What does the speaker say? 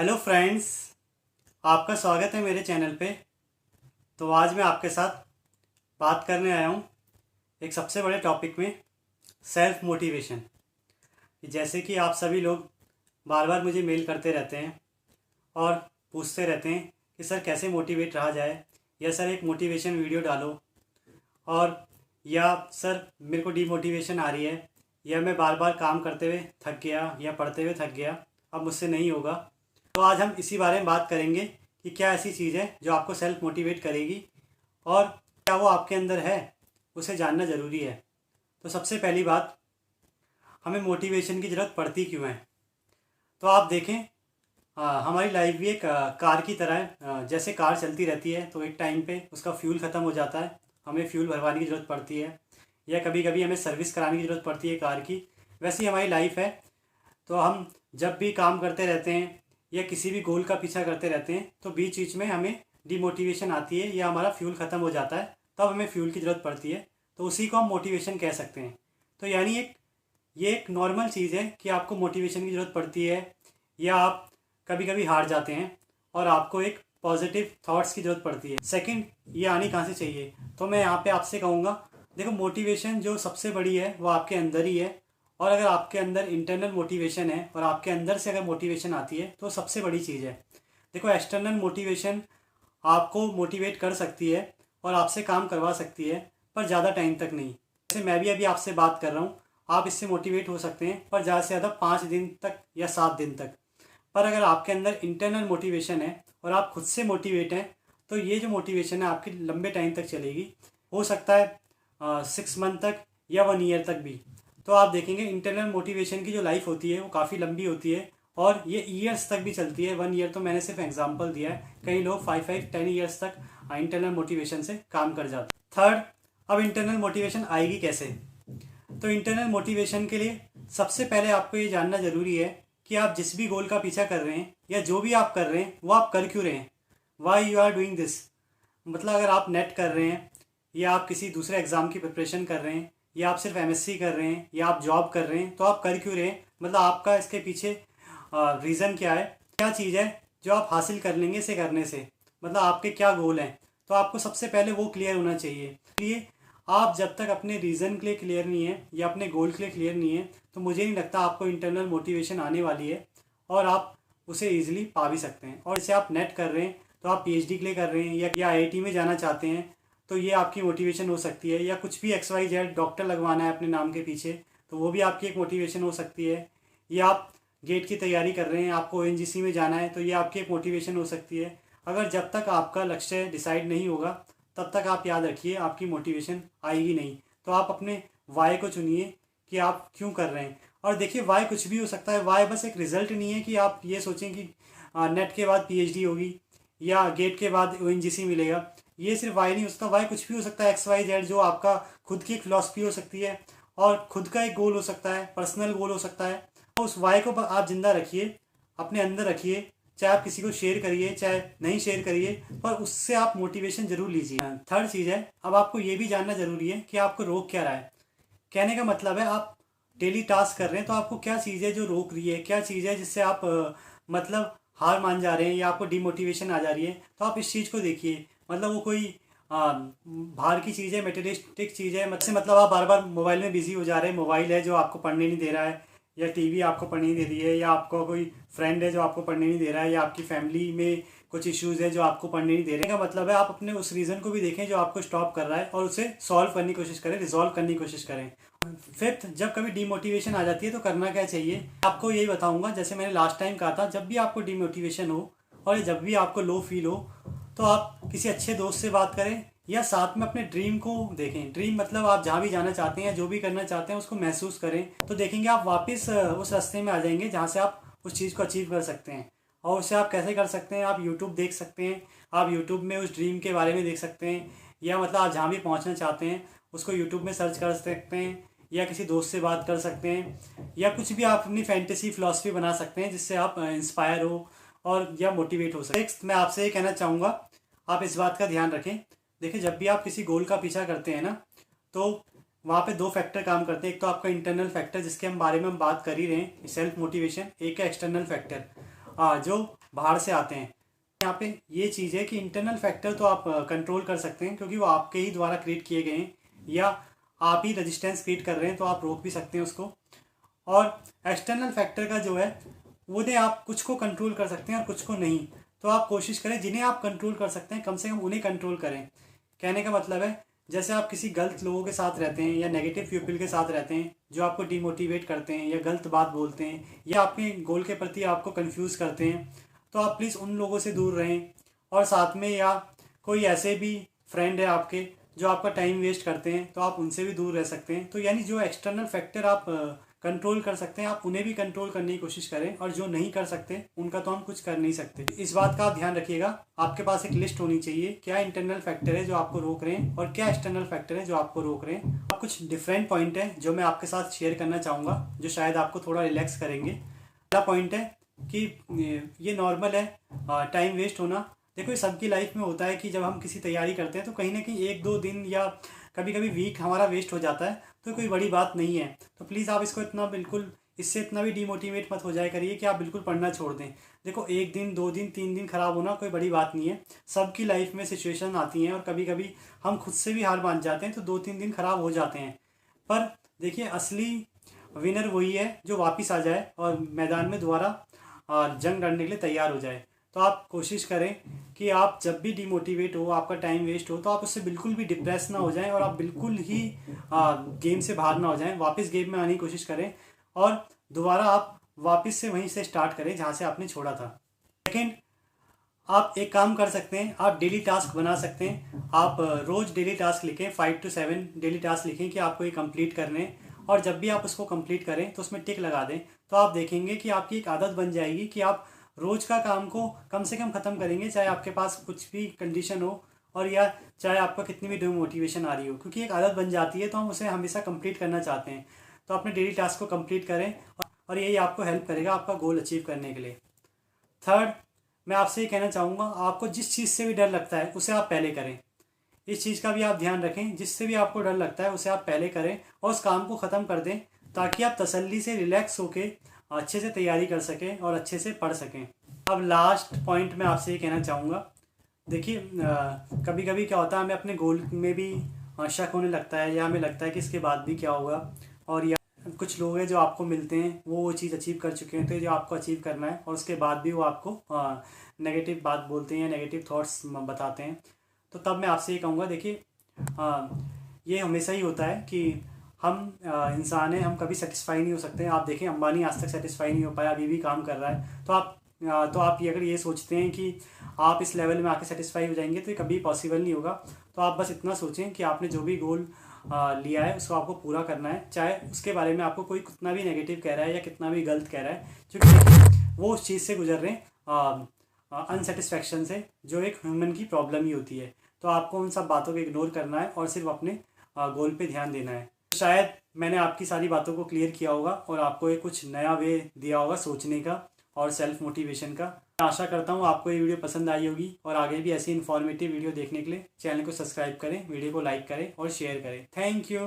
Hello friends, आपका स्वागत है मेरे चैनल पे। तो आज मैं आपके साथ बात करने आया हूँ एक सबसे बड़े टॉपिक में, सेल्फ मोटिवेशन। जैसे कि आप सभी लोग बार बार मुझे मेल करते रहते हैं और पूछते रहते हैं कि सर कैसे मोटिवेट रहा जाए, या सर एक मोटिवेशन वीडियो डालो, और या सर मेरे को डीमोटिवेशन आ रही है, या मैं बार बार काम करते हुए थक गया या पढ़ते हुए थक गया, अब मुझसे नहीं होगा। तो आज हम इसी बारे में बात करेंगे कि क्या ऐसी चीज़ है जो आपको सेल्फ मोटिवेट करेगी और क्या वो आपके अंदर है, उसे जानना ज़रूरी है। तो सबसे पहली बात, हमें मोटिवेशन की ज़रूरत पड़ती क्यों है। तो आप देखें, हमारी लाइफ भी एक कार की तरह है। जैसे कार चलती रहती है तो एक टाइम पे उसका फ्यूल ख़त्म हो जाता है, हमें फ्यूल भरवाने की ज़रूरत पड़ती है, या कभी कभी हमें सर्विस कराने की ज़रूरत पड़ती है कार की। वैसी हमारी लाइफ है। तो हम जब भी काम करते रहते हैं या किसी भी गोल का पीछा करते रहते हैं तो बीच बीच में हमें डिमोटिवेशन आती है या हमारा फ्यूल ख़त्म हो जाता है, तब हमें फ्यूल की ज़रूरत पड़ती है। तो उसी को हम मोटिवेशन कह सकते हैं। तो यानी ये एक नॉर्मल चीज़ है कि आपको मोटिवेशन की ज़रूरत पड़ती है, या आप कभी कभी हार जाते हैं और आपको एक पॉजिटिव थॉट्स की ज़रूरत पड़ती है। सेकंड, ये आनी कहाँ से चाहिए। तो मैं यहाँ पे आपसे कहूँगा, देखो मोटिवेशन जो सबसे बड़ी है वो आपके अंदर ही है। और अगर आपके अंदर इंटरनल मोटिवेशन है और आपके अंदर से अगर मोटिवेशन आती है तो सबसे बड़ी चीज़ है। देखो, एक्सटर्नल मोटिवेशन आपको मोटिवेट कर सकती है और आपसे काम करवा सकती है, पर ज़्यादा टाइम तक नहीं। जैसे मैं भी अभी आपसे बात कर रहा हूँ, आप इससे मोटिवेट हो सकते हैं पर ज़्यादा से ज़्यादा 5 दिन तक या 7 दिन तक। पर अगर आपके अंदर इंटरनल मोटिवेशन है और आप खुद से मोटिवेट हैं, तो ये जो मोटिवेशन है आपकी लंबे टाइम तक चलेगी। हो सकता है 6 मंथ तक या 1 ईयर तक भी। तो आप देखेंगे इंटरनल मोटिवेशन की जो लाइफ होती है वो काफ़ी लंबी होती है और ये ईयर्स तक भी चलती है। 1 ईयर तो मैंने सिर्फ एग्जांपल दिया है, कई लोग 5-5-10 ईयर्स तक इंटरनल मोटिवेशन से काम कर जाते हैं। थर्ड, अब इंटरनल मोटिवेशन आएगी कैसे। तो इंटरनल मोटिवेशन के लिए सबसे पहले आपको ये जानना ज़रूरी है कि आप जिस भी गोल का पीछा कर रहे हैं या जो भी आप कर रहे हैं वो आप कर क्यों रहे हैं। Why you are doing this. मतलब अगर आप नेट कर रहे हैं, या आप किसी दूसरे एग्ज़ाम की प्रिपरेशन कर रहे हैं, या आप सिर्फ एमएससी कर रहे हैं, या आप जॉब कर रहे हैं, तो आप कर क्यों रहे हैं। मतलब आपका इसके पीछे रीज़न क्या है, क्या चीज़ है जो आप हासिल कर लेंगे इसे करने से। मतलब आपके क्या गोल हैं, तो आपको सबसे पहले वो क्लियर होना चाहिए। इसलिए आप जब तक अपने रीज़न के लिए क्लियर नहीं है या अपने गोल के लिए क्लियर नहीं है, तो मुझे नहीं लगता आपको इंटरनल मोटिवेशन आने वाली है और आप उसे ईजिली पा भी सकते हैं। और जैसे आप नेट कर रहे हैं तो आप पीएचडी के लिए कर रहे हैं या आईआईटी में जाना चाहते हैं, तो ये आपकी मोटिवेशन हो सकती है। या कुछ भी XYZ डॉक्टर लगवाना है अपने नाम के पीछे, तो वो भी आपकी एक मोटिवेशन हो सकती है। या आप गेट की तैयारी कर रहे हैं, आपको ओएनजीसी में जाना है, तो ये आपकी एक मोटिवेशन हो सकती है। अगर जब तक आपका लक्ष्य डिसाइड नहीं होगा तब तक आप याद रखिए आपकी मोटिवेशन आएगी नहीं। तो आप अपने वाई को चुनिए कि आप क्यों कर रहे हैं। और देखिए, वाई कुछ भी हो सकता है। वाई बस एक रिजल्ट नहीं है कि आप ये सोचें कि नेट के बाद पीएचडी होगी या गेट के बाद ओएनजीसी मिलेगा। ये सिर्फ वाई नहीं हो सकता, वाई कुछ भी हो सकता है। XYZ जो आपका खुद की एक फिलॉसफी हो सकती है और खुद का एक गोल हो सकता है, पर्सनल गोल हो सकता है। तो उस वाई को आप जिंदा रखिए, अपने अंदर रखिए। चाहे आप किसी को शेयर करिए चाहे नहीं शेयर करिए, पर उससे आप मोटिवेशन जरूर लीजिए। थर्ड चीज़ है, अब आपको ये भी जानना जरूरी है कि आपको रोक क्या रहा है। कहने का मतलब है, आप डेली टास्क कर रहे हैं तो आपको क्या चीज़ है जो रोक रही है, क्या चीज़ है जिससे आप मतलब हार मान जा रहे हैं या आपको डिमोटिवेशन आ जा रही है। तो आप इस चीज़ को देखिए। मतलब वो कोई बाहर की चीज़ है, मेटेरियलिस्टिक चीज़ है। मतलब आप बार बार मोबाइल में बिजी हो जा रहे हैं। मोबाइल है जो आपको पढ़ने नहीं दे रहा है, या टीवी आपको पढ़ने नहीं दे रही है, या आपको कोई फ्रेंड है जो आपको पढ़ने नहीं दे रहा है, या आपकी फैमिली में कुछ इश्यूज़ है जो आपको पढ़ने नहीं दे रहे हैं। का मतलब है आप अपने उस रीज़न को भी देखें जो आपको स्टॉप कर रहा है और उसे सॉल्व करने की कोशिश करें, रिजॉल्व करने की कोशिश करें। फिफ्थ, जब कभी डिमोटिवेशन आ जाती है तो करना क्या चाहिए, आपको यही बताऊंगा। जैसे मैंने लास्ट टाइम कहा था, जब भी आपको डिमोटिवेशन हो और जब भी आपको लो फील हो, तो आप किसी अच्छे दोस्त से बात करें या साथ में अपने ड्रीम को देखें। ड्रीम मतलब आप जहाँ भी जाना चाहते हैं, जो भी करना चाहते हैं, उसको महसूस करें। तो देखेंगे आप वापस उस रास्ते में आ जाएंगे जहाँ से आप उस चीज़ को अचीव कर सकते हैं। और उसे आप कैसे कर सकते हैं, आप यूट्यूब देख सकते हैं। आप यूट्यूब में उस ड्रीम के बारे में देख सकते हैं, या मतलब आप जहाँ भी पहुँचना चाहते हैं उसको यूट्यूब में सर्च कर सकते हैं, या किसी दोस्त से बात कर सकते हैं, या कुछ भी आप अपनी फैंटेसी फिलॉसफी बना सकते हैं जिससे आप इंस्पायर हो और या मोटिवेट हो सकते। नेक्स्ट, मैं आपसे ये कहना चाहूँगा, आप इस बात का ध्यान रखें। देखिए, जब भी आप किसी गोल का पीछा करते हैं ना, तो वहाँ पे 2 फैक्टर काम करते हैं। एक तो आपका इंटरनल फैक्टर जिसके हम बारे में हम बात कर ही रहे हैं, सेल्फ मोटिवेशन। एक है एक्सटर्नल फैक्टर जो बाहर से आते हैं। यहाँ पे ये चीज़ है कि इंटरनल फैक्टर तो आप कंट्रोल कर सकते हैं क्योंकि वो आपके ही द्वारा क्रिएट किए गए हैं, या आप ही रेजिस्टेंस क्रिएट कर रहे हैं तो आप रोक भी सकते हैं उसको। और एक्सटर्नल फैक्टर का जो है उन्हें आप कुछ को कंट्रोल कर सकते हैं और कुछ को नहीं। तो आप कोशिश करें जिन्हें आप कंट्रोल कर सकते हैं कम से कम उन्हें कंट्रोल करें। कहने का मतलब है जैसे आप किसी गलत लोगों के साथ रहते हैं या नेगेटिव पीपल के साथ रहते हैं जो आपको डिमोटिवेट करते हैं या गलत बात बोलते हैं या आपके गोल के प्रति आपको कंफ्यूज करते हैं, तो आप प्लीज़ उन लोगों से दूर रहें। और साथ में या कोई ऐसे भी फ्रेंड है आपके जो आपका टाइम वेस्ट करते हैं तो आप उनसे भी दूर रह सकते हैं। तो यानी जो एक्सटर्नल फैक्टर आप कंट्रोल कर सकते हैं आप उन्हें भी कंट्रोल करने की कोशिश करें, और जो नहीं कर सकते उनका तो हम कुछ कर नहीं सकते। इस बात का आप ध्यान रखिएगा, आपके पास एक लिस्ट होनी चाहिए क्या इंटरनल फैक्टर है जो आपको रोक रहे हैं और क्या एक्सटर्नल फैक्टर है जो आपको रोक रहे हैं। अब कुछ डिफरेंट पॉइंट है जो मैं आपके साथ शेयर करना चाहूँगा जो शायद आपको थोड़ा रिलैक्स करेंगे। पहला पॉइंट है कि ये नॉर्मल है टाइम वेस्ट होना। देखो ये सबकी लाइफ में होता है कि जब हम किसी तैयारी करते हैं तो कहीं ना कहीं 1-2 दिन या कभी कभी वीक हमारा वेस्ट हो जाता है, तो कोई बड़ी बात नहीं है। तो प्लीज़ आप इसको इतना बिल्कुल इससे इतना भी डिमोटिवेट मत हो जाए करिए कि आप बिल्कुल पढ़ना छोड़ दें। देखो 1 दिन 2 दिन 3 दिन खराब होना कोई बड़ी बात नहीं है। सबकी लाइफ में सिचुएशन आती हैं और कभी कभी हम खुद से भी हार मान जाते हैं, तो 2-3 दिन खराब हो जाते हैं। पर देखिए असली विनर वही है जो वापस आ जाए और मैदान में दोबारा जंग लड़ने के लिए तैयार हो जाए। तो आप कोशिश करें कि आप जब भी डिमोटिवेट हो, आपका टाइम वेस्ट हो, तो आप उससे बिल्कुल भी डिप्रेस ना हो जाएं और आप बिल्कुल ही गेम से बाहर ना हो जाएं। वापस गेम में आने की कोशिश करें और दोबारा आप वापस से वहीं से स्टार्ट करें जहां से आपने छोड़ा था। सेकेंड, आप एक काम कर सकते हैं, आप डेली टास्क बना सकते हैं। आप रोज़ डेली टास्क लिखें, 5 to 7 डेली टास्क लिखें कि आपको ये कंप्लीट करने हैं, और जब भी आप उसको कंप्लीट करें तो उसमें टिक लगा दें। तो आप देखेंगे कि आपकी एक आदत बन जाएगी कि आप रोज़ का काम को कम से कम ख़त्म करेंगे, चाहे आपके पास कुछ भी कंडीशन हो और या चाहे आपको कितनी भी डिमोटिवेशन आ रही हो, क्योंकि एक आदत बन जाती है तो हम उसे हमेशा कंप्लीट करना चाहते हैं। तो अपने डेली टास्क को कंप्लीट करें और यही आपको हेल्प करेगा आपका गोल अचीव करने के लिए। थर्ड, मैं आपसे ये कहना चाहूँगा, आपको जिस चीज़ से भी डर लगता है उसे आप पहले करें। इस चीज़ का भी आप ध्यान रखें, जिससे भी आपको डर लगता है उसे आप पहले करें और उस काम को ख़त्म कर दें, ताकि आप तसल्ली से रिलैक्स होकर अच्छे से तैयारी कर सकें और अच्छे से पढ़ सकें। अब लास्ट पॉइंट मैं आपसे ये कहना चाहूँगा, देखिए कभी कभी क्या होता है हमें अपने गोल में भी शक होने लगता है, या हमें लगता है कि इसके बाद भी क्या होगा, और या कुछ लोग हैं जो आपको मिलते हैं वो चीज़ अचीव कर चुके हैं, तो जो आपको अचीव करना है और उसके बाद भी वो आपको नेगेटिव बात बोलते हैं या नेगेटिव थॉट्स बताते हैं। तो तब मैं आपसे ये कहूँगा, देखिए ये हमेशा ही होता है कि हम इंसान हैं, हम कभी सेटिस्फाई नहीं हो सकते। आप देखें अंबानी आज तक सेटिस्फाई नहीं हो पाया, अभी भी काम कर रहा है। तो आप ये अगर ये सोचते हैं कि आप इस लेवल में आके सेटिस्फाई हो जाएंगे तो ये कभी पॉसिबल नहीं होगा। तो आप बस इतना सोचें कि आपने जो भी गोल लिया है उसको आपको पूरा करना है, चाहे उसके बारे में आपको कोई कितना भी नेगेटिव कह रहा है या कितना भी गलत कह रहा है, क्योंकि वो उस चीज़ से गुजर रहे हैं अनसेटिस्फैक्शन से, जो एक ह्यूमन की प्रॉब्लम ही होती है। तो आपको उन सब बातों को इग्नोर करना है और सिर्फ अपने गोल पे ध्यान देना है। शायद मैंने आपकी सारी बातों को क्लियर किया होगा और आपको एक कुछ नया वे दिया होगा सोचने का और सेल्फ मोटिवेशन का। मैं आशा करता हूँ आपको ये वीडियो पसंद आई होगी, और आगे भी ऐसी इन्फॉर्मेटिव वीडियो देखने के लिए चैनल को सब्सक्राइब करें, वीडियो को लाइक करें और शेयर करें। Thank you.